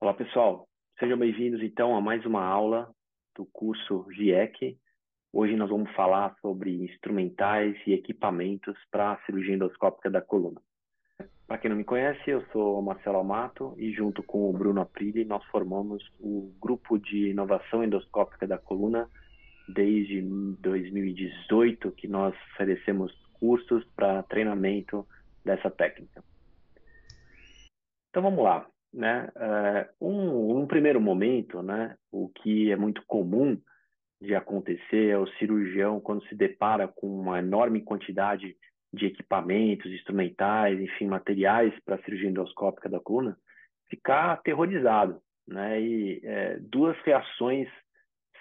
Olá, pessoal. Sejam bem-vindos, então, a mais uma aula do curso GIEC. Hoje nós vamos falar sobre instrumentais e equipamentos para a cirurgia endoscópica da coluna. Para quem não me conhece, eu sou Marcelo Amato e junto com o Bruno Aprile nós formamos o Grupo de Inovação Endoscópica da Coluna desde 2018, que nós oferecemos cursos para treinamento dessa técnica. Então vamos lá, né? Um primeiro momento, né? O que é muito comum de acontecer é o cirurgião, quando se depara com uma enorme quantidade de equipamentos, instrumentais, enfim, materiais para a cirurgia endoscópica da coluna, ficar aterrorizado, né? E duas reações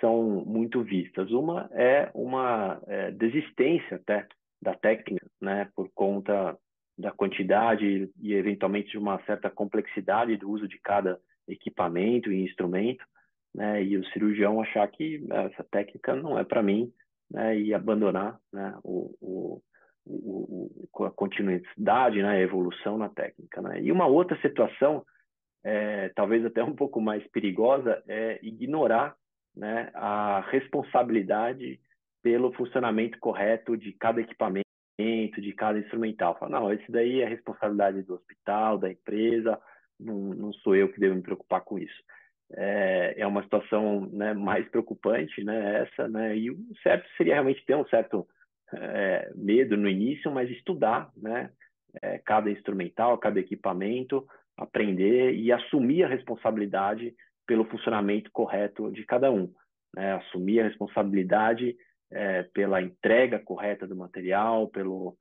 são muito vistas. Uma é uma desistência até da técnica, né? Por conta da quantidade e eventualmente de uma certa complexidade do uso de cada equipamento e instrumento, né? E o cirurgião achar que essa técnica não é para mim, né? E abandonar, né? A continuidade, né? A evolução na técnica, né? E uma outra situação, talvez até um pouco mais perigosa, é ignorar, né? A responsabilidade pelo funcionamento correto de cada equipamento, de cada instrumental. Fala, não, esse daí é responsabilidade do hospital, da empresa, não sou eu que devo me preocupar com isso. É uma situação, né, mais preocupante, né, essa, né, e o certo seria realmente ter um certo medo no início, mas estudar, né, cada instrumental, cada equipamento, aprender e assumir a responsabilidade pelo funcionamento correto de cada um, né, assumir a responsabilidade pela entrega correta do material, pelo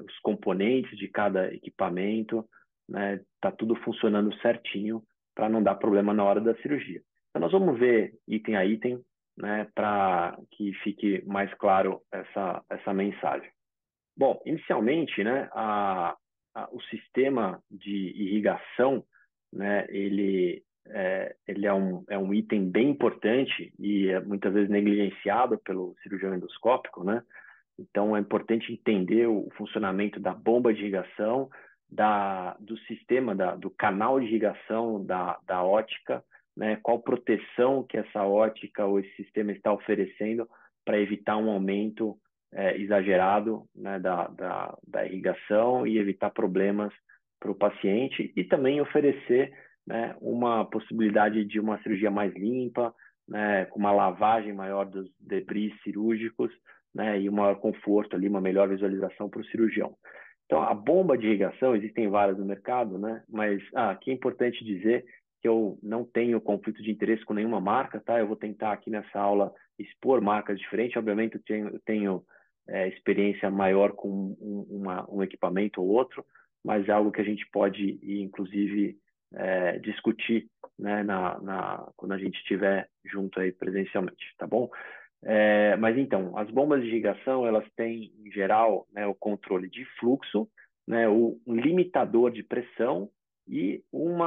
os componentes de cada equipamento, né, tá tudo funcionando certinho para não dar problema na hora da cirurgia. Então, nós vamos ver item a item, né, para que fique mais claro essa mensagem. Bom, inicialmente, né, o sistema de irrigação, né, ele é um item bem importante e é muitas vezes negligenciado pelo cirurgião endoscópico, né? Então, é importante entender o funcionamento da bomba de irrigação, do sistema, do canal de irrigação da ótica, né? Qual proteção que essa ótica ou esse sistema está oferecendo para evitar um aumento exagerado, né, da irrigação e evitar problemas para o paciente e também oferecer, né, uma possibilidade de uma cirurgia mais limpa, né, com uma lavagem maior dos debris cirúrgicos, né, e um maior conforto ali, uma melhor visualização para o cirurgião. Então, a bomba de irrigação, existem várias no mercado, né, mas aqui é importante dizer que eu não tenho conflito de interesse com nenhuma marca, tá? Eu vou tentar aqui nessa aula expor marcas diferentes. Obviamente, eu tenho experiência maior com um equipamento ou outro, mas é algo que a gente pode, inclusive, discutir, né, quando a gente estiver junto aí presencialmente, tá bom? Mas então, as bombas de irrigação, elas têm, em geral, né, o controle de fluxo, né, um limitador de pressão e um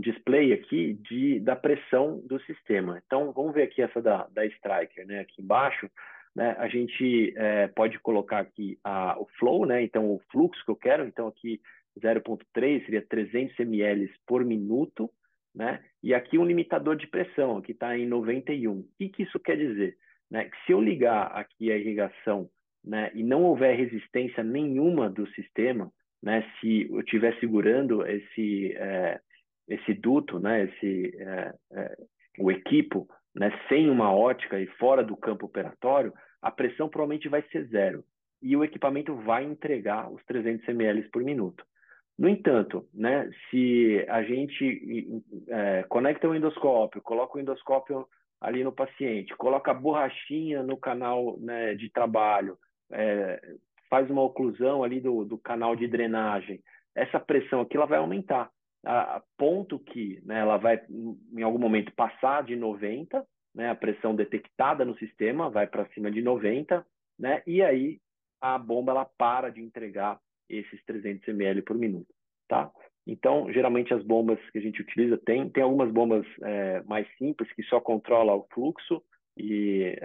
display aqui da pressão do sistema. Então, vamos ver aqui essa da Stryker, né, aqui embaixo, né, a gente pode colocar aqui o flow, né, então o fluxo que eu quero, então aqui 0,3 seria 300 ml por minuto, né? E aqui um limitador de pressão, que está em 91. O que isso quer dizer? Né? Que se eu ligar aqui a irrigação, né, e não houver resistência nenhuma do sistema, né, se eu estiver segurando esse duto, né, o equipo, né, sem uma ótica e fora do campo operatório, a pressão provavelmente vai ser zero. E o equipamento vai entregar os 300 ml por minuto. No entanto, né, se a gente conecta o endoscópio, coloca o endoscópio ali no paciente, coloca a borrachinha no canal, né, de trabalho, é, faz uma oclusão ali do canal de drenagem, essa pressão aqui ela vai aumentar, a ponto que, né, ela vai em algum momento passar de 90, né, a pressão detectada no sistema vai para cima de 90, né, e aí a bomba ela para de entregar esses 300 ml por minuto, tá? Então, geralmente as bombas que a gente utiliza tem algumas bombas mais simples que só controlam o fluxo e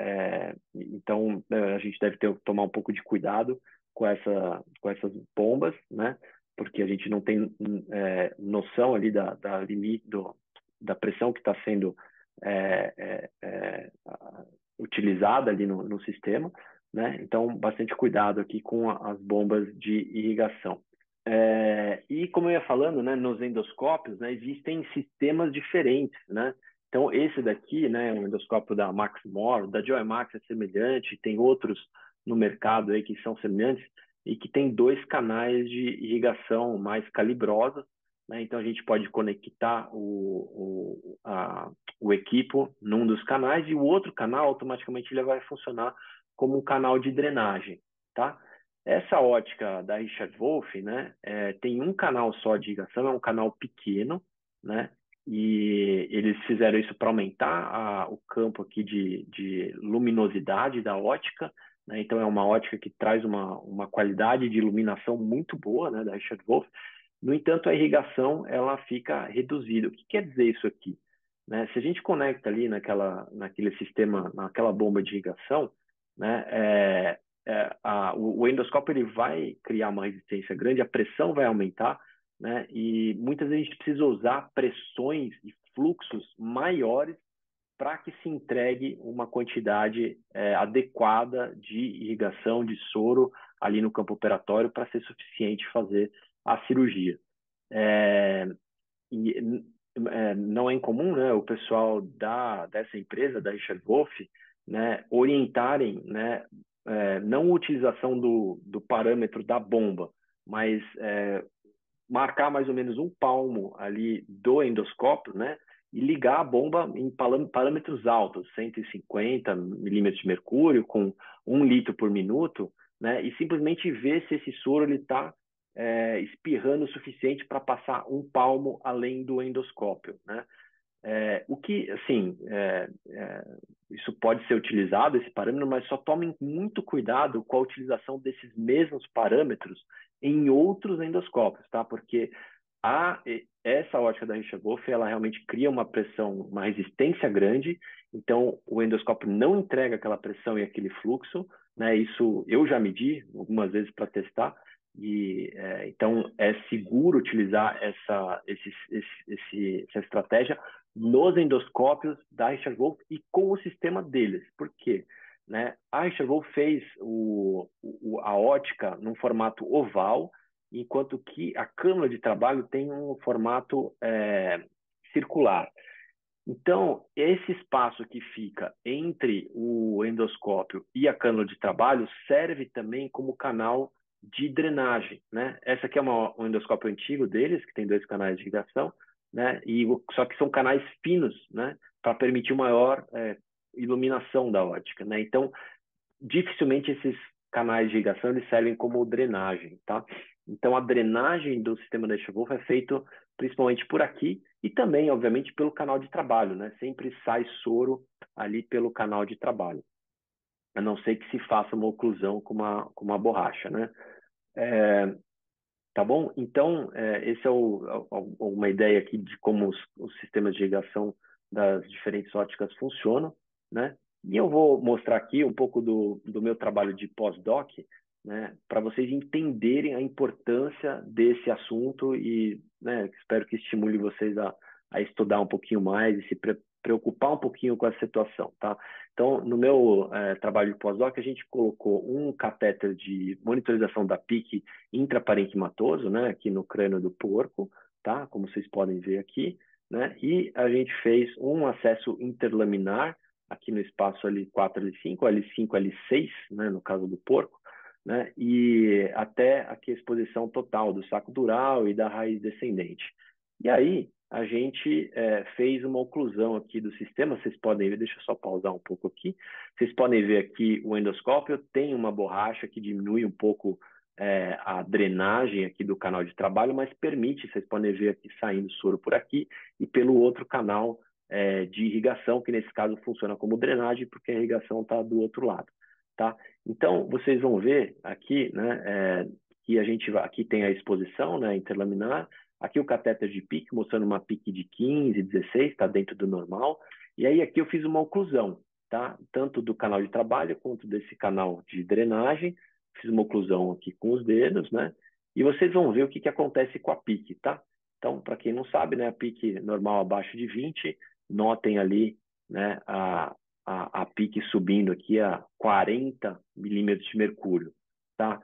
então a gente deve tomar um pouco de cuidado com essas bombas, né? porque a gente não tem noção ali da limite, da pressão que está sendo é, é, é, utilizada ali no sistema, né? Então, bastante cuidado aqui com as bombas de irrigação. E como eu ia falando, né, nos endoscópios, né, existem sistemas diferentes, né? Então, esse daqui, né, o endoscópio da Maxmore, da Joy Max é semelhante, tem outros no mercado aí que são semelhantes e que tem dois canais de irrigação mais calibrosos, né? Então, a gente pode conectar o equipo num dos canais e o outro canal, automaticamente, ele vai funcionar como um canal de drenagem, tá? Essa ótica da Richard Wolff, né, tem um canal só de irrigação, é um canal pequeno, né, e eles fizeram isso para aumentar o campo aqui de luminosidade da ótica, né, então é uma ótica que traz uma qualidade de iluminação muito boa, né, da Richard Wolff. No entanto, a irrigação ela fica reduzida. O que quer dizer isso aqui? Né? Se a gente conecta ali naquele sistema, naquela bomba de irrigação, né, o endoscópio ele vai criar uma resistência grande, a pressão vai aumentar, né, e muitas vezes a gente precisa usar pressões e fluxos maiores para que se entregue uma quantidade adequada de irrigação, de soro ali no campo operatório para ser suficiente fazer a cirurgia. É, e não é incomum, né, o pessoal dessa empresa, da Richard Wolff, né, orientarem, né, não a utilização do parâmetro da bomba, mas marcar mais ou menos um palmo ali do endoscópio, né, e ligar a bomba em parâmetros altos, 150 milímetros de mercúrio, com 1 litro por minuto, né, e simplesmente ver se esse soro ele está espirrando o suficiente para passar um palmo além do endoscópio, né? O que, assim, isso pode ser utilizado, esse parâmetro, mas só tomem muito cuidado com a utilização desses mesmos parâmetros em outros endoscópios, tá? Porque essa ótica da Richard Wolff, ela realmente cria uma pressão, uma resistência grande, então o endoscópio não entrega aquela pressão e aquele fluxo, né? Isso eu já medi algumas vezes para testar, e então é seguro utilizar essa estratégia nos endoscópios da Richard Wolff e com o sistema deles. Por quê? Né? A Richard Wolff fez a ótica num formato oval, enquanto que a câmara de trabalho tem um formato circular. Então, esse espaço que fica entre o endoscópio e a cânula de trabalho serve também como canal de drenagem, né? Essa aqui é um endoscópio antigo deles, que tem dois canais de irrigação, né? Só que são canais finos, né? Para permitir maior iluminação da ótica, né? Então, dificilmente esses canais de irrigação eles servem como drenagem, tá? Então, a drenagem do sistema da Wolff é feito principalmente por aqui e também, obviamente, pelo canal de trabalho, né? Sempre sai soro ali pelo canal de trabalho, a não ser que se faça uma oclusão com uma borracha, né? Tá bom? Então, esse é uma ideia aqui de como os sistemas de irrigação das diferentes óticas funcionam, né? E eu vou mostrar aqui um pouco do meu trabalho de pós-doc, né? Para vocês entenderem a importância desse assunto e, né, espero que estimule vocês a estudar um pouquinho mais e se preocupar um pouquinho com a situação, tá? Então, no meu trabalho de pós-doc, a gente colocou um catéter de monitorização da PIC intraparenquimatoso, né, aqui no crânio do porco, tá? Como vocês podem ver aqui, né? E a gente fez um acesso interlaminar aqui no espaço L4, L5, L5, L6, né, no caso do porco, né? E até aqui a exposição total do saco dural e da raiz descendente. E aí a gente fez uma oclusão aqui do sistema, vocês podem ver, deixa eu só pausar um pouco aqui, vocês podem ver aqui o endoscópio, tem uma borracha que diminui um pouco a drenagem aqui do canal de trabalho, mas permite, vocês podem ver aqui saindo soro por aqui e pelo outro canal de irrigação, que nesse caso funciona como drenagem, porque a irrigação está do outro lado, tá? Então, vocês vão ver aqui, né, que aqui tem a exposição, né, interlaminar, aqui o catéter de PIC, mostrando uma PIC de 15, 16, está dentro do normal, e aí aqui eu fiz uma oclusão, tá? Tanto do canal de trabalho quanto desse canal de drenagem, fiz uma oclusão aqui com os dedos, né? e vocês vão ver o que acontece com a PIC, tá? Então, para quem não sabe, né, a PIC normal abaixo de 20, notem ali, né, a PIC subindo aqui a 40 milímetros de mercúrio, tá?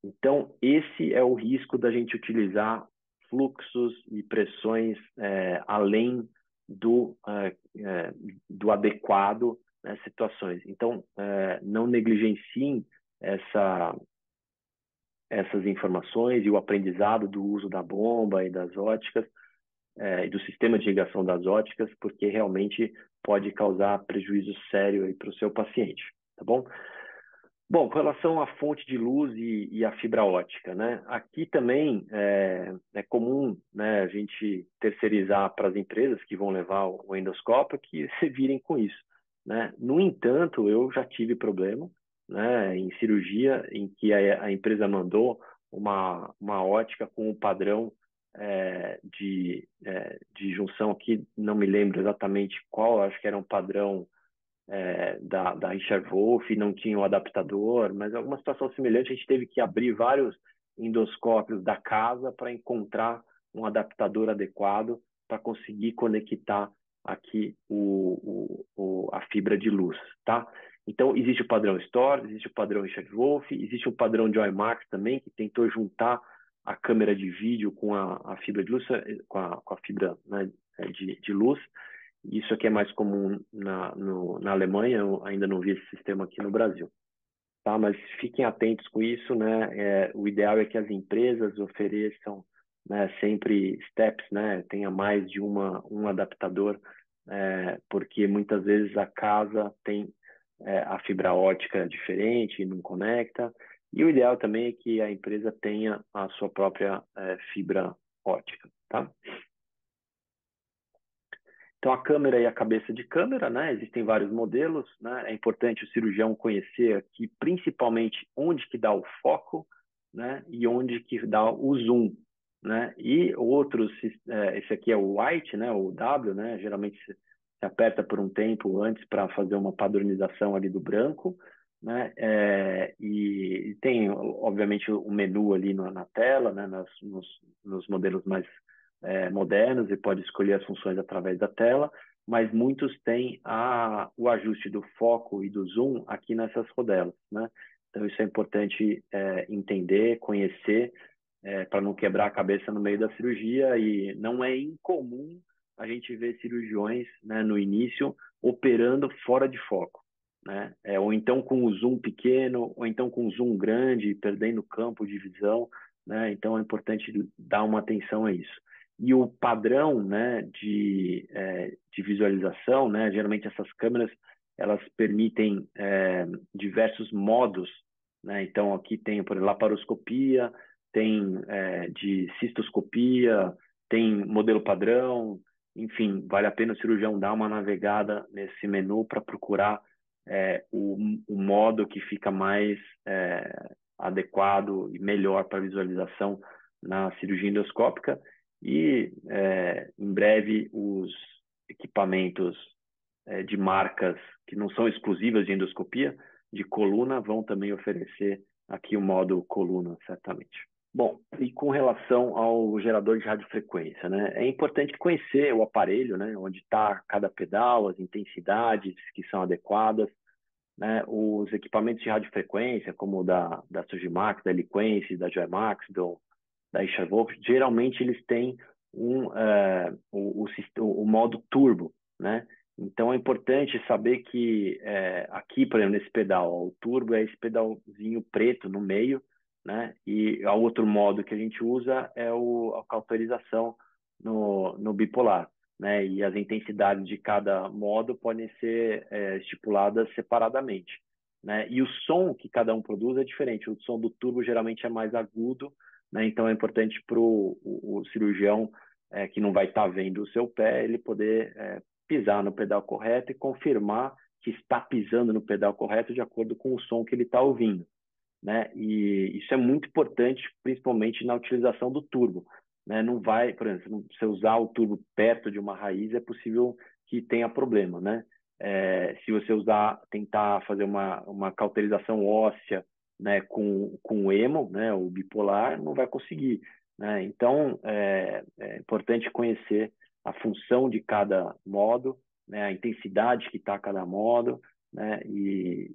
Então, esse é o risco da gente utilizar fluxos e pressões além do adequado nas situações. Então, não negligenciem essas informações e o aprendizado do uso da bomba e das óticas, e do sistema de irrigação das óticas, porque realmente pode causar prejuízo sério para o seu paciente, tá bom? Bom, com relação à fonte de luz e à fibra ótica, né? Aqui também é comum, né, a gente terceirizar para as empresas que vão levar o endoscópio que se virem com isso, né? No entanto, eu já tive problema, né, em cirurgia em que a empresa mandou uma ótica com o padrão de junção aqui, não me lembro exatamente qual, acho que era um padrão da Richard Wolff, não tinha o adaptador, mas alguma situação semelhante, a gente teve que abrir vários endoscópios da casa para encontrar um adaptador adequado para conseguir conectar aqui a fibra de luz, tá? Então, existe o padrão Storz, existe o padrão Richard Wolff, existe o padrão Joymax também, que tentou juntar a câmera de vídeo com a fibra de luz, com a fibra, né, de luz. Isso aqui é mais comum na Alemanha, eu ainda não vi esse sistema aqui no Brasil. Tá? Mas fiquem atentos com isso, né? O ideal é que as empresas ofereçam, né, sempre steps, né? Tenha mais de um adaptador, porque muitas vezes a casa tem a fibra ótica diferente e não conecta. E o ideal também é que a empresa tenha a sua própria fibra ótica, tá? Então, a câmera e a cabeça de câmera, né? Existem vários modelos, né? É importante o cirurgião conhecer aqui, principalmente, onde que dá o foco, né? E onde que dá o zoom, né? E outros, esse aqui é o white, né? O W, né? Geralmente se aperta por um tempo antes para fazer uma padronização ali do branco, né? E tem, obviamente, o menu ali na tela, né? Nos modelos mais modernos e pode escolher as funções através da tela, mas muitos têm o ajuste do foco e do zoom aqui nessas rodelas, né? Então isso é importante entender, conhecer, para não quebrar a cabeça no meio da cirurgia, e não é incomum a gente ver cirurgiões, né, no início operando fora de foco, né? Ou então com o zoom pequeno, ou então com o zoom grande, perdendo campo de visão, né? Então é importante dar uma atenção a isso. E o padrão, né, de visualização, né, geralmente essas câmeras elas permitem diversos modos, né? Então aqui tem, por exemplo, laparoscopia, tem de cistoscopia, tem modelo padrão, enfim, vale a pena o cirurgião dar uma navegada nesse menu para procurar o modo que fica mais adequado e melhor para visualização na cirurgia endoscópica. E em breve os equipamentos de marcas que não são exclusivas de endoscopia, de coluna, vão também oferecer aqui o modo coluna, certamente. Bom, e com relação ao gerador de radiofrequência, né? É importante conhecer o aparelho, né? Onde está cada pedal, as intensidades que são adequadas, né? Os equipamentos de radiofrequência, como o da Surgimax, da Eliquence, da Joymax, da Richard Wolff, geralmente eles têm o modo turbo, né? Então é importante saber que aqui, por exemplo, nesse pedal, ó, o turbo é esse pedalzinho preto no meio, né? E o outro modo que a gente usa é a cauterização no bipolar, né? E as intensidades de cada modo podem ser estipuladas separadamente, né? E o som que cada um produz é diferente. O som do turbo geralmente é mais agudo, né? Então é importante para o cirurgião que não vai estar vendo o seu pé, ele poder pisar no pedal correto e confirmar que está pisando no pedal correto de acordo com o som que ele está ouvindo, né? E isso é muito importante, principalmente na utilização do turbo, né? Não vai, por exemplo, se você usar o turbo perto de uma raiz, é possível que tenha problema, né? Se você tentar fazer uma cauterização óssea né, com o emo, né, o bipolar, não vai conseguir, né? Então, é importante conhecer a função de cada modo, né, a intensidade que está cada modo, né, e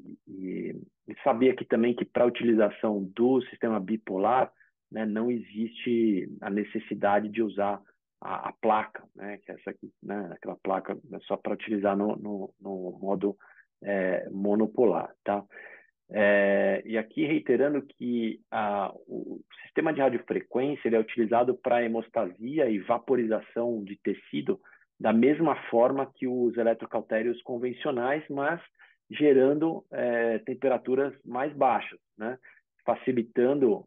saber aqui também que para a utilização do sistema bipolar, né, não existe a necessidade de usar a placa, né, que é essa aqui, né, aquela placa é só para utilizar no modo monopolar, tá? E aqui reiterando que o sistema de radiofrequência ele é utilizado para hemostasia e vaporização de tecido da mesma forma que os eletrocautérios convencionais, mas gerando temperaturas mais baixas, né? Facilitando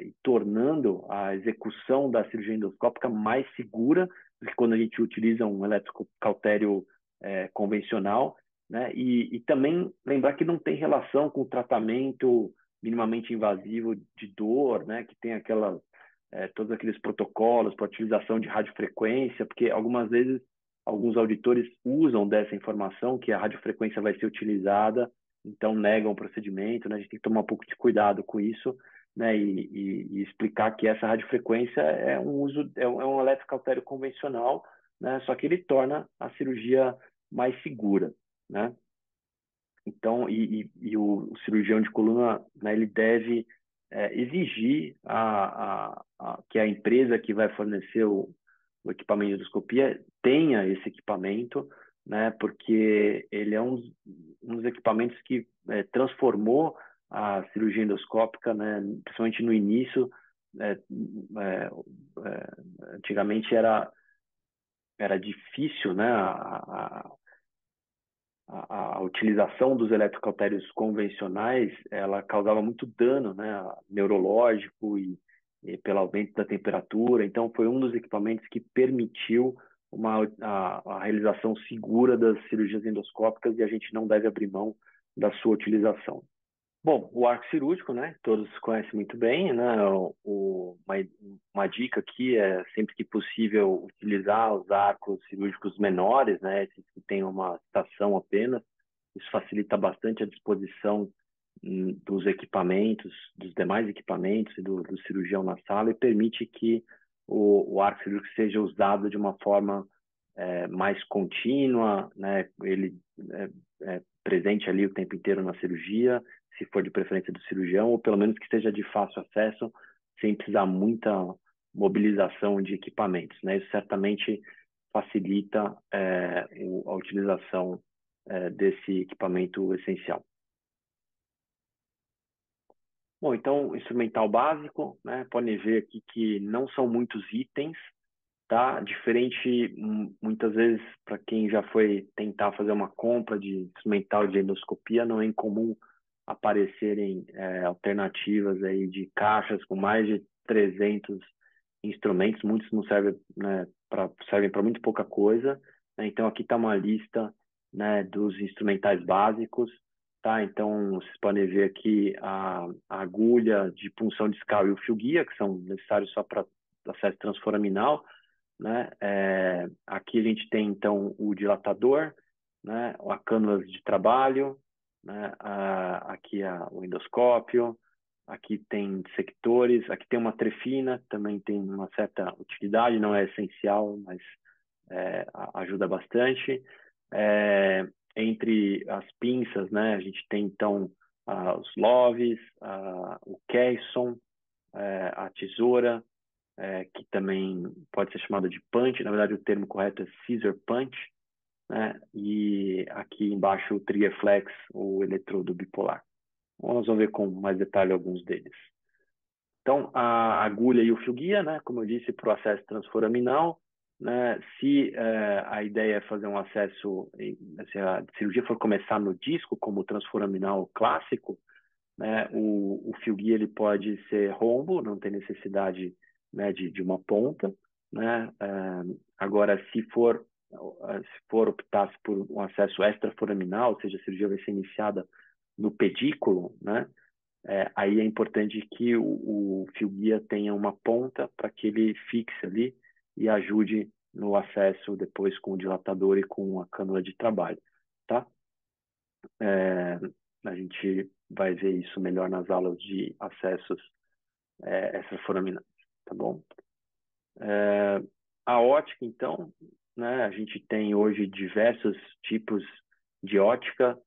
e tornando a execução da cirurgia endoscópica mais segura do que quando a gente utiliza um eletrocautério convencional, né? E também lembrar que não tem relação com o tratamento minimamente invasivo de dor, né? Que tem todos aqueles protocolos para utilização de radiofrequência, porque algumas vezes alguns auditores usam dessa informação que a radiofrequência vai ser utilizada, então negam o procedimento, né? A gente tem que tomar um pouco de cuidado com isso, né? E explicar que essa radiofrequência é um eletrocautério convencional, né? Só que ele torna a cirurgia mais segura, né? Então, o cirurgião de coluna, né, ele deve exigir que a empresa que vai fornecer o equipamento de endoscopia tenha esse equipamento, né, porque ele é um dos equipamentos que transformou a cirurgia endoscópica, né, principalmente no início. é, é, Antigamente era difícil, né, a utilização dos eletrocautérios convencionais, ela causava muito dano, né, neurológico e pelo aumento da temperatura. Então, foi um dos equipamentos que permitiu a realização segura das cirurgias endoscópicas e a gente não deve abrir mão da sua utilização. Bom, o arco cirúrgico, né? Todos conhecem muito bem, né? Uma dica aqui é sempre que possível utilizar os arcos cirúrgicos menores, né? Esses que têm uma estação apenas. Isso facilita bastante a disposição dos equipamentos, dos demais equipamentos e do cirurgião na sala e permite que o arco cirúrgico seja usado de uma forma mais contínua, né? Ele é presente ali o tempo inteiro na cirurgia, se for de preferência do cirurgião, ou pelo menos que seja de fácil acesso, sem precisar muita mobilização de equipamentos, né? Isso certamente facilita a utilização desse equipamento essencial. Bom, então, instrumental básico, né? Podem ver aqui que não são muitos itens, tá? Diferente, muitas vezes, para quem já foi tentar fazer uma compra de instrumental de endoscopia, não é incomum aparecerem alternativas aí de caixas com mais de 300 instrumentos, muitos não servem, né, servem para muito pouca coisa, né? Então, aqui está uma lista, né, dos instrumentais básicos, tá? Então, vocês podem ver aqui a agulha de punção discal e o fio-guia, que são necessários só para acesso transforaminal, né? Aqui a gente tem, então, o dilatador, né? A cânula de trabalho, né? Aqui o endoscópio, aqui tem sectores, aqui tem uma trefina, também tem uma certa utilidade, não é essencial, mas ajuda bastante. Entre as pinças, né? A gente tem, então, os loves, o caisson, a tesoura, que também pode ser chamada de punch, na verdade o termo correto é scissor punch, né? E aqui embaixo o Triggerflex, o eletrodo bipolar. Bom, nós vamos ver com mais detalhe alguns deles. Então, a agulha e o fio-guia, né? Como eu disse, para o acesso transforaminal, né? Se a ideia é fazer um acesso, se a cirurgia for começar no disco, como o transforaminal clássico, né? O fio-guia ele pode ser rombo, não tem necessidade, né, de uma ponta, né? Agora, se for optar por um acesso extraforaminal, ou seja, a cirurgia vai ser iniciada no pedículo, né? Aí é importante que o fio-guia tenha uma ponta para que ele fixe ali e ajude no acesso depois com o dilatador e com a cânula de trabalho, tá? A gente vai ver isso melhor nas aulas de acessos extraforaminais, tá bom? A ótica, então, né, a gente tem hoje diversos tipos de ótica,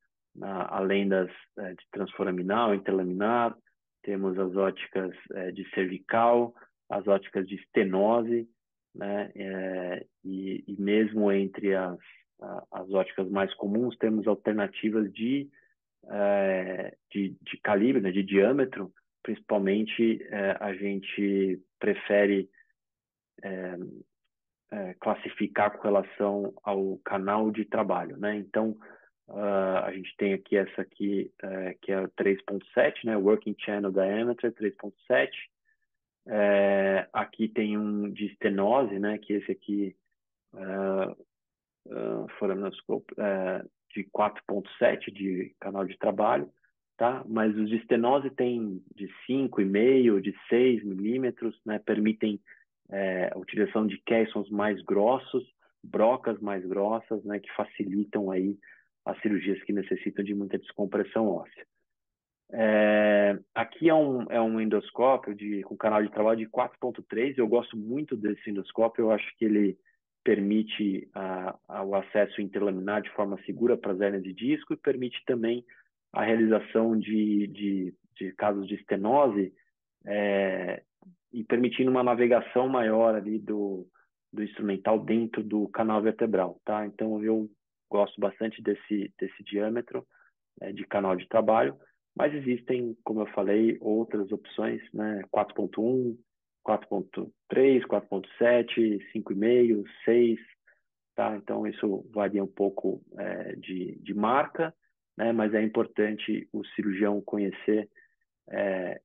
além de transforaminal, interlaminar, temos as óticas de cervical, as óticas de estenose, né, e mesmo entre as óticas mais comuns, temos alternativas de calibre, né, de diâmetro, principalmente a gente prefere classificar com relação ao canal de trabalho, né? Então, a gente tem aqui essa aqui, que é o 3.7, né? Working Channel Diameter 3.7. Aqui tem um de estenose, né? Que esse aqui, foraminoscope, de 4.7 de canal de trabalho, tá? Mas os de estenose tem de 5,5, de 6 milímetros, né? Permitem a utilização de caissons mais grossos, brocas mais grossas, né? Que facilitam aí as cirurgias que necessitam de muita descompressão óssea. Aqui é um endoscópio com canal de trabalho de 4.3. Eu gosto muito desse endoscópio. Eu acho que ele permite o acesso interlaminar de forma segura para as hérnias de disco e permite também a realização de casos de estenose e permitindo uma navegação maior ali do instrumental dentro do canal vertebral, tá? Então eu gosto bastante desse diâmetro de canal de trabalho, mas existem, como eu falei, outras opções, né? 4.1, 4.3, 4.7, 5,5, 6, tá? Então isso varia um pouco de marca, né? Mas é importante o cirurgião conhecer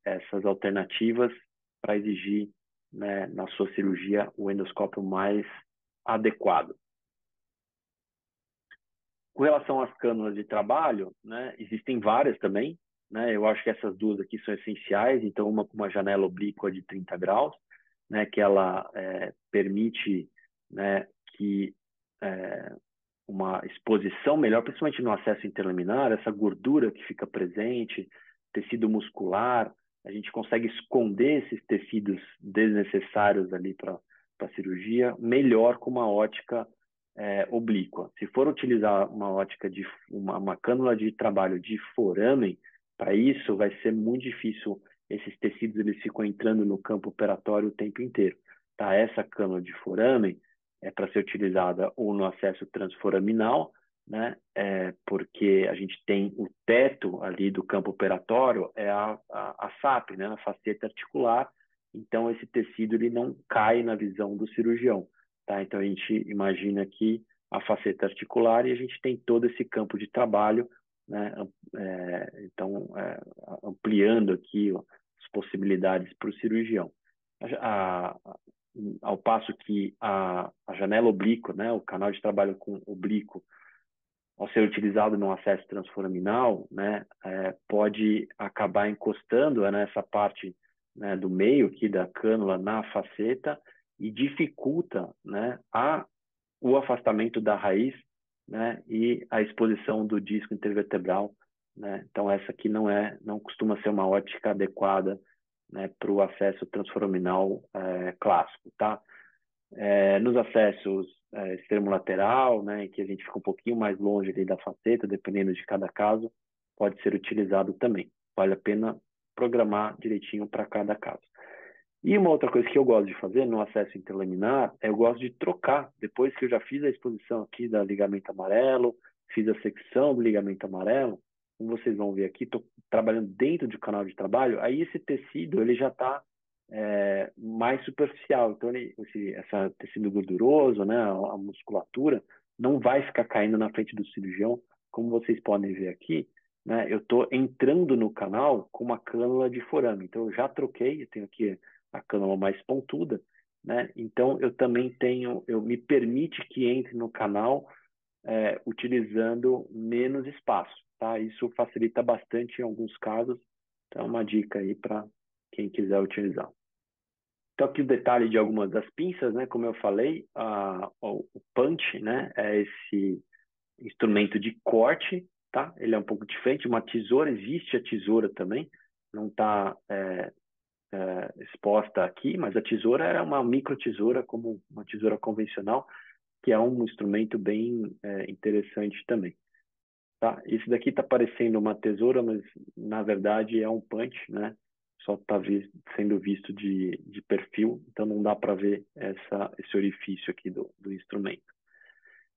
essas alternativas para exigir, né, na sua cirurgia o endoscópio mais adequado. Com relação às cânulas de trabalho, né, existem várias também, né? Eu acho que essas duas aqui são essenciais. Então, uma com uma janela oblíqua de 30 graus, né, que ela permite, né, que uma exposição melhor, principalmente no acesso interlaminar, essa gordura que fica presente, tecido muscular, a gente consegue esconder esses tecidos desnecessários ali para a cirurgia, melhor com uma ótica oblíqua. Se for utilizar uma ótica de uma cânula de trabalho de foramen, para isso vai ser muito difícil. Esses tecidos eles ficam entrando no campo operatório o tempo inteiro. Tá? Essa cânula de foramen é para ser utilizada ou no acesso transforaminal, né? Porque a gente tem o teto ali do campo operatório, a FAP, né? A faceta articular. Então, esse tecido ele não cai na visão do cirurgião. Tá? Então, a gente imagina aqui a faceta articular e a gente tem todo esse campo de trabalho, né? Então, ampliando aqui as possibilidades para o cirurgião. Ao passo que a janela oblíqua, né, o canal de trabalho com oblíquo, ao ser utilizado no acesso transforaminal, né, pode acabar encostando nessa parte, né, do meio aqui da cânula na faceta e dificulta, né, o afastamento da raiz, né, e a exposição do disco intervertebral, né. Então essa aqui não costuma ser uma ótica adequada, né, para o acesso transforaminal clássico, tá? Nos acessos extremo lateral, né, em que a gente fica um pouquinho mais longe ali da faceta, dependendo de cada caso, pode ser utilizado também. Vale a pena programar direitinho para cada caso. E uma outra coisa que eu gosto de fazer no acesso interlaminar eu gosto de trocar. Depois que eu já fiz a exposição aqui da ligamento amarelo, fiz a secção do ligamento amarelo, como vocês vão ver aqui, estou trabalhando dentro do canal de trabalho, aí esse tecido ele já está mais superficial. Então, esse tecido gorduroso, né, a musculatura, não vai ficar caindo na frente do cirurgião. Como vocês podem ver aqui, né, eu estou entrando no canal com uma cânula de forame. Então, eu já troquei, eu tenho aqui a cânula mais pontuda, né? Então, eu me permite que entre no canal utilizando menos espaço, tá? Isso facilita bastante em alguns casos. Então, é uma dica aí para quem quiser utilizar. Então, aqui o detalhe de algumas das pinças, né? Como eu falei, o punch, né? É esse instrumento de corte, tá? Ele é um pouco diferente. Uma tesoura, existe a tesoura também, não está exposta aqui, mas a tesoura era uma micro tesoura, como uma tesoura convencional, que é um instrumento bem interessante também. Tá? Esse daqui está parecendo uma tesoura, mas na verdade é um punch, né? Só está sendo visto de perfil, então não dá para ver esse orifício aqui do instrumento.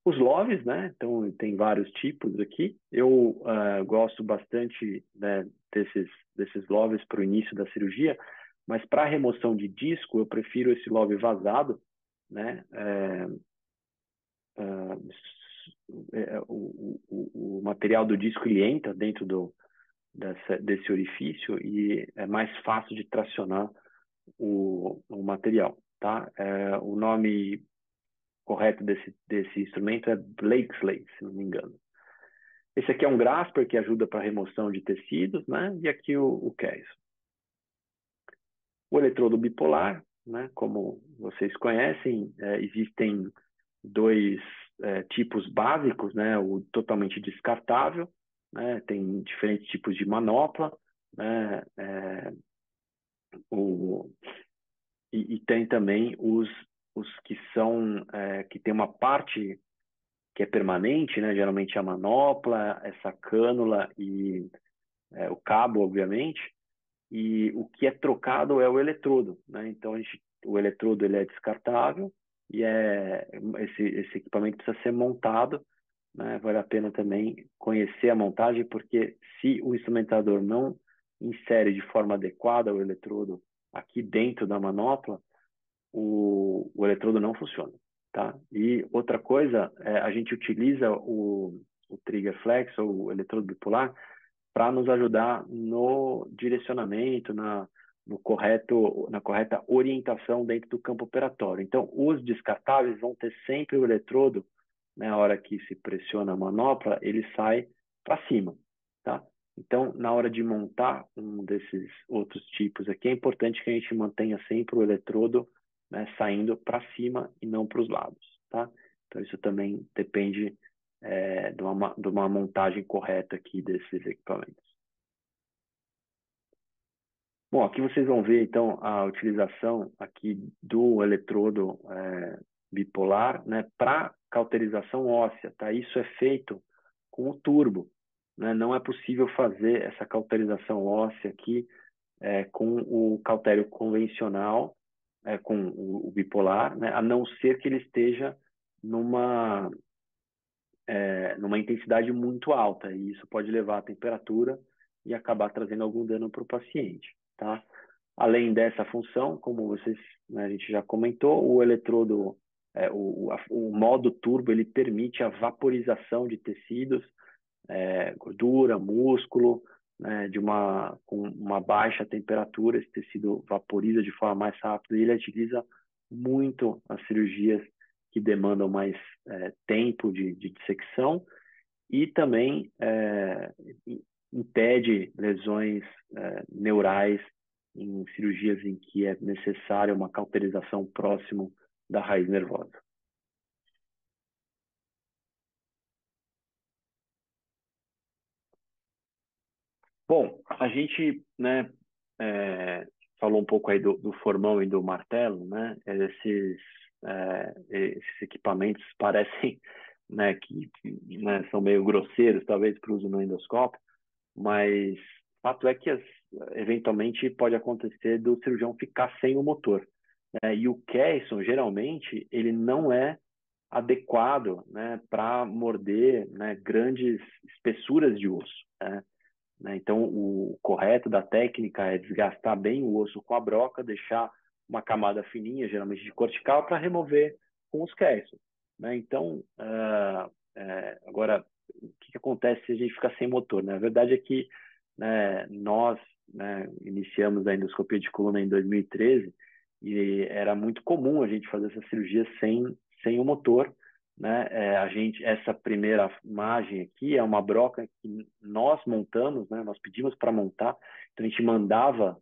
Os LOVES, né? Então tem vários tipos aqui. Eu gosto bastante, né, desses LOVES para o início da cirurgia, mas para remoção de disco eu prefiro esse LOVE vazado, né? O material do disco ele entra dentro desse orifício e é mais fácil de tracionar o material, tá? O nome correto desse instrumento é Blakesley, se não me engano. Esse aqui é um grasper que ajuda para remoção de tecidos, né? E aqui o Keys. O eletrodo bipolar, né? Como vocês conhecem, existem dois tipos básicos, né? O totalmente descartável, né? Tem diferentes tipos de manopla, né? E tem também os que são que tem uma parte que é permanente, né? Geralmente a manopla, essa cânula e o cabo, obviamente. E o que é trocado é o eletrodo, né? Então o eletrodo ele é descartável e esse equipamento precisa ser montado, né? Vale a pena também conhecer a montagem, porque se o instrumentador não insere de forma adequada o eletrodo aqui dentro da manopla, o eletrodo não funciona, tá? E outra coisa, a gente utiliza o trigger flex ou o eletrodo bipolar para nos ajudar no direcionamento, na correta orientação dentro do campo operatório. Então, os descartáveis vão ter sempre o eletrodo, na hora que se pressiona a manopla, ele sai para cima, tá? Então, na hora de montar um desses outros tipos aqui, é importante que a gente mantenha sempre o eletrodo, né, saindo para cima e não para os lados, tá? Então, isso também depende de uma montagem correta aqui desses equipamentos. Bom, aqui vocês vão ver, então, a utilização aqui do eletrodo bipolar, né, para cauterização óssea, tá? Isso é feito com o turbo, né? Não é possível fazer essa cauterização óssea aqui com o cautério convencional, com o bipolar, né? A não ser que ele esteja numa intensidade muito alta, e isso pode levar à temperatura e acabar trazendo algum dano para o paciente, tá? Além dessa função, como né, a gente já comentou, o eletrodo, o modo turbo, ele permite a vaporização de tecidos, gordura, músculo, né, com uma baixa temperatura, esse tecido vaporiza de forma mais rápida e ele utiliza muito as cirurgias que demandam mais tempo de dissecção e também impede lesões neurais em cirurgias em que é necessária uma cauterização próximo da raiz nervosa. Bom, a gente, né, falou um pouco aí do formão e do martelo, né? Esses equipamentos parecem, né, que né, são meio grosseiros, talvez, para o uso no endoscópio, mas o fato é que eventualmente pode acontecer do cirurgião ficar sem o motor, né? E o Keystone, geralmente, ele não é adequado, né, para morder, né, grandes espessuras de osso, né? Então, o correto da técnica é desgastar bem o osso com a broca, deixar uma camada fininha, geralmente de cortical, para remover com os Keystone, né? Então, agora, o que acontece se a gente ficar sem motor, né? A verdade é que, né, nós, né, iniciamos a endoscopia de coluna em 2013 e era muito comum a gente fazer essa cirurgia sem o motor, né? Essa primeira imagem aqui é uma broca que nós montamos, né? Nós pedimos para montar, então a gente mandava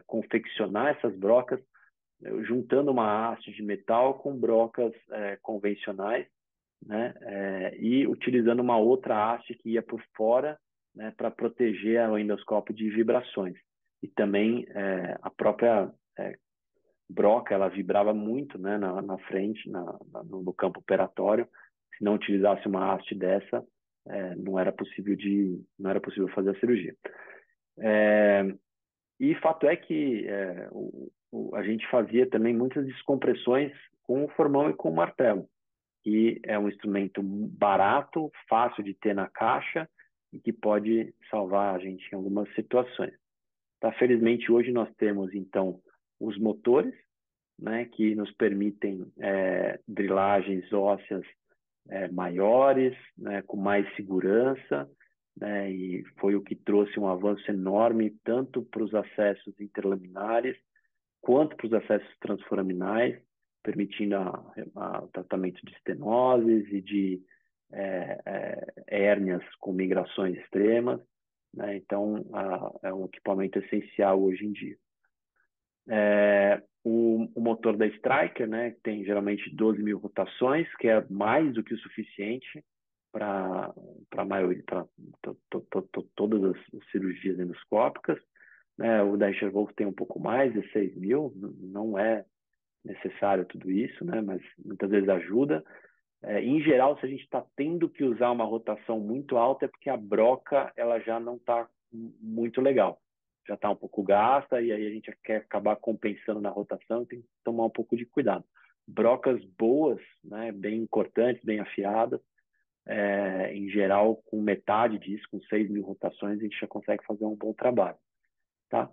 confeccionar essas brocas juntando uma haste de metal com brocas convencionais, né, e utilizando uma outra haste que ia por fora, né, para proteger o endoscópio de vibrações. E também a própria broca, ela vibrava muito, né, na frente, no campo operatório. Se não utilizasse uma haste dessa, não era possível fazer a cirurgia. E fato é que a gente fazia também muitas descompressões com o formão e com o martelo, que é um instrumento barato, fácil de ter na caixa e que pode salvar a gente em algumas situações. Tá? Felizmente, hoje nós temos, então, os motores, né, que nos permitem drilagens ósseas maiores, né, com mais segurança, né, e foi o que trouxe um avanço enorme tanto para os acessos interlaminares quanto para os acessos transforaminais, permitindo o tratamento de estenoses e de hérnias com migrações extremas, né? Então, é um equipamento essencial hoje em dia. O motor da Striker, né, tem geralmente 12.000 rotações, que é mais do que o suficiente para a maioria, para todas as cirurgias endoscópicas, né? O da Richard Wolf tem um pouco mais, 16.000, não é necessário tudo isso, né? Mas muitas vezes ajuda. Em geral, se a gente está tendo que usar uma rotação muito alta, é porque a broca ela já não está muito legal, já está um pouco gasta, e aí a gente quer acabar compensando na rotação e tem que tomar um pouco de cuidado. Brocas boas, né, bem cortantes, bem afiadas, em geral, com metade disso, com 6.000 rotações, a gente já consegue fazer um bom trabalho. Tá?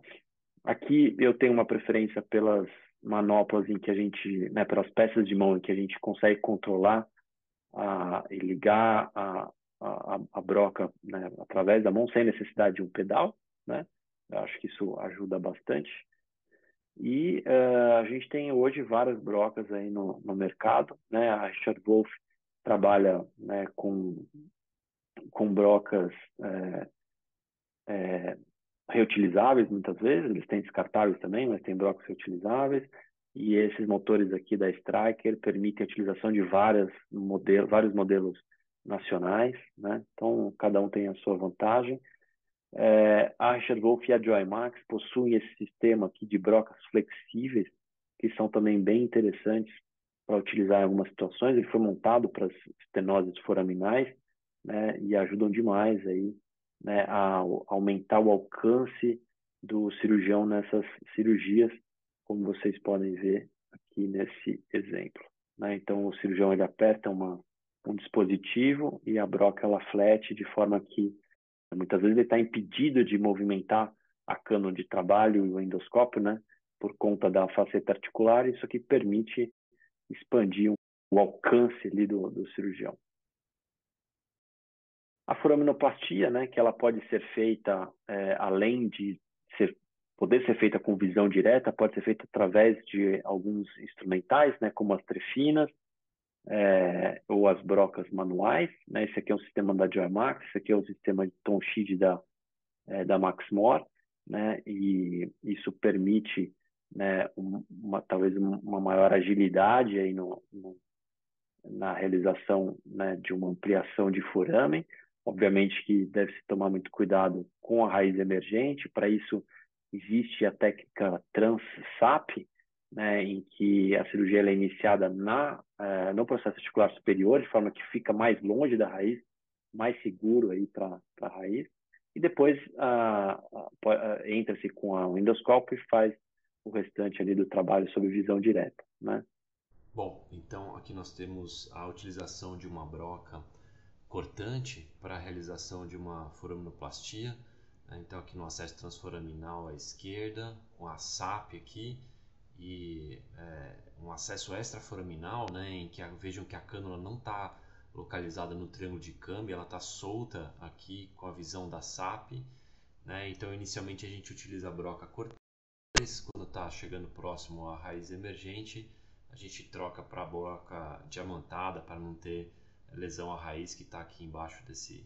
Aqui eu tenho uma preferência pelas manoplas em que a gente, né, pelas peças de mão em que a gente consegue controlar e ligar a broca, né, através da mão, sem necessidade de um pedal, né? Eu acho que isso ajuda bastante. E a gente tem hoje várias brocas aí no mercado, né? A Richard Wolf trabalha, né, com brocas reutilizáveis muitas vezes, eles têm descartáveis também, mas tem brocas reutilizáveis, e esses motores aqui da Striker permitem a utilização de vários modelos nacionais, né? Então, cada um tem a sua vantagem. A Richard Wolf e a Joymax possuem esse sistema aqui de brocas flexíveis, que são também bem interessantes para utilizar em algumas situações. Ele foi montado para as estenoses foraminais, né, e ajudam demais aí, né, a aumentar o alcance do cirurgião nessas cirurgias, como vocês podem ver aqui nesse exemplo, né? Então, o cirurgião ele aperta um dispositivo e a broca ela flete de forma que muitas vezes ele está impedido de movimentar a cana de trabalho e o endoscópio, né, por conta da faceta articular. Isso aqui permite expandir o alcance ali do cirurgião. A foraminoplastia, né, que ela pode ser feita além de poder ser feita com visão direta, pode ser feita através de alguns instrumentais, né, como as trefinas, ou as brocas manuais, né? Esse aqui é um sistema da Joymax, esse aqui é o sistema de Tonchide da Maxmor, né? E isso permite, né, talvez uma maior agilidade aí na realização, né, de uma ampliação de foramen. Obviamente que deve-se tomar muito cuidado com a raiz emergente. Para isso existe a técnica Trans-SAP, né, em que a cirurgia é iniciada no processo articular superior, de forma que fica mais longe da raiz, mais seguro aí para a raiz. E depois entra-se com o endoscópio e faz o restante ali do trabalho sob visão direta, né? Bom, então aqui nós temos a utilização de uma broca cortante para a realização de uma foraminoplastia, né? Então aqui no acesso transforaminal à esquerda, com a SAP aqui, e um acesso extraforaminal, né, em que vejam que a cânula não está localizada no triângulo de câmbio, ela está solta aqui com a visão da SAP, né? Então inicialmente a gente utiliza a broca cortante, quando está chegando próximo à raiz emergente, a gente troca para a broca diamantada para não ter lesão à raiz que está aqui embaixo desse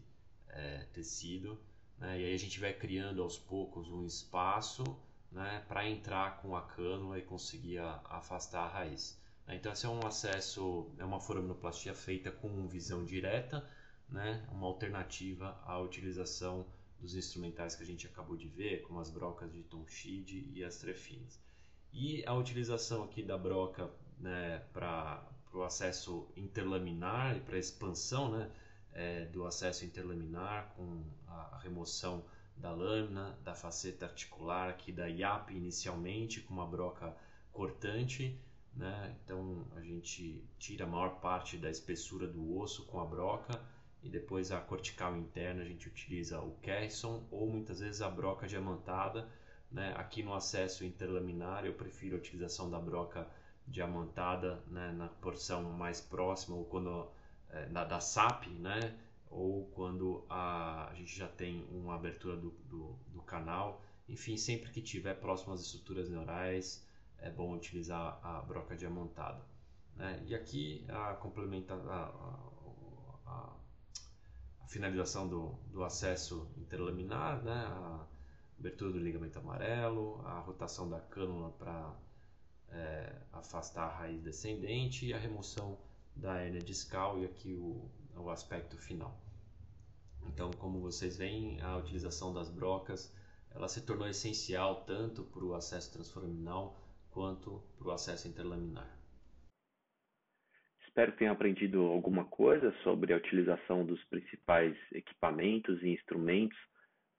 tecido, né? E aí a gente vai criando aos poucos um espaço, né, para entrar com a cânula e conseguir afastar a raiz. Então, esse é um acesso, é uma foraminoplastia feita com visão direta, né? Uma alternativa à utilização dos instrumentais que a gente acabou de ver, como as brocas de Tonchide e as trefinas. E a utilização aqui da broca, né, para o acesso interlaminar e para a expansão, né, do acesso interlaminar com a remoção da lâmina, da faceta articular aqui da IAP inicialmente com uma broca cortante, né? Então a gente tira a maior parte da espessura do osso com a broca e depois a cortical interna a gente utiliza o Kerrison ou muitas vezes a broca diamantada, né? Aqui no acesso interlaminar eu prefiro a utilização da broca diamantada, né? Na porção mais próxima ou quando da SAP, né? Ou quando a gente já tem uma abertura do canal. Enfim, sempre que tiver próximo às estruturas neurais, é bom utilizar a broca diamantada. Né? E aqui a finalização do acesso interlaminar, né? A abertura do ligamento amarelo, a rotação da cânula para afastar a raiz descendente e a remoção da hérnia discal e aqui o aspecto final. Então, como vocês veem, a utilização das brocas ela se tornou essencial tanto para o acesso transforaminal quanto para o acesso interlaminar. Espero que tenham aprendido alguma coisa sobre a utilização dos principais equipamentos e instrumentos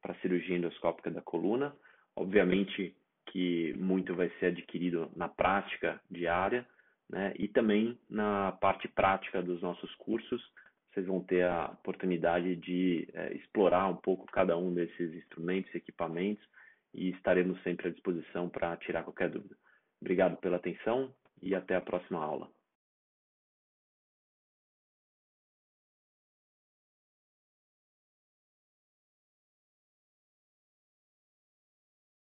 para a cirurgia endoscópica da coluna. Obviamente que muito vai ser adquirido na prática diária, né? E também na parte prática dos nossos cursos. Vocês vão ter a oportunidade de explorar um pouco cada um desses instrumentos e equipamentos e estaremos sempre à disposição para tirar qualquer dúvida. Obrigado pela atenção e até a próxima aula.